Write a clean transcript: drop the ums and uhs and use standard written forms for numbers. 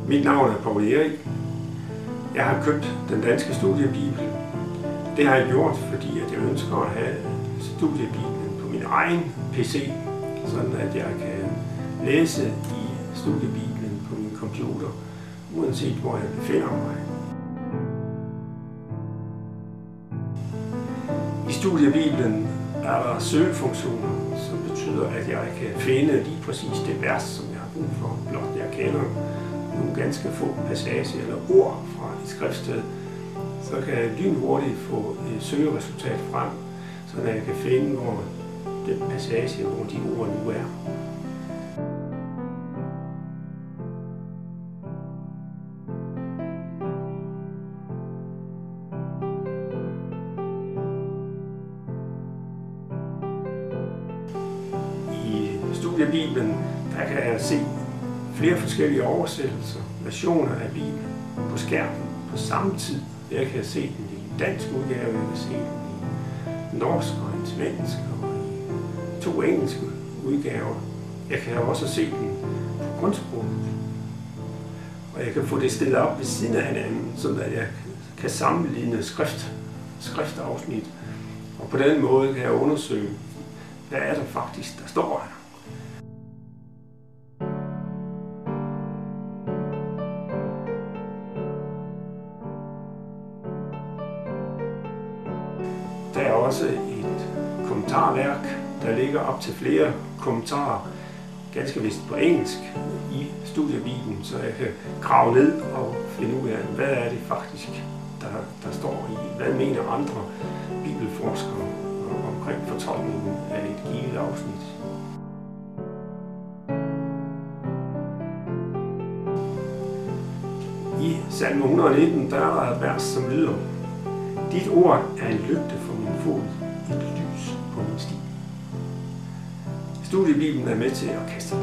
Mit navn er Poul Erik. Jeg har købt den danske studiebibel. Det har jeg gjort, fordi jeg ønsker at have studiebibelen på min egen PC, sådan at jeg kan læse i studiebibelen på min computer, uanset hvor jeg befinder mig. I studiebibelen er der søgefunktioner, som betyder, at jeg kan finde lige præcis det vers, som jeg har brug for, blot jeg kender nogle ganske få passager eller ord fra et skriftsted, så kan jeg lynhurtigt få et søgeresultat frem, så jeg kan finde, hvor den passage, hvor de ord nu er. I studiebibelen, der kan jeg se flere forskellige oversættelser, versioner af Bibelen på skærmen på samme tid. Jeg kan se den i en dansk udgave, jeg kan se den i norsk og en svensk og i 2 engelske udgaver. Jeg kan også se den på grundsprog. Og jeg kan få det stillet op ved siden af hinanden, så at jeg kan sammenligne skriftafsnit. Og på den måde kan jeg undersøge, hvad er der faktisk, der står her. Der er også et kommentarværk, der ligger op til flere kommentarer, ganske vist på engelsk, i studiebibelen, så jeg kan grave ned og finde ud af, hvad er det faktisk, der står i. Hvad mener andre bibelforskere omkring fortolkningen af et givet afsnit. I salme 119, der er der et vers, som lyder: Dit ord er en lygte for min fod, et lys på min sti. Studiebibelen er med til at kaste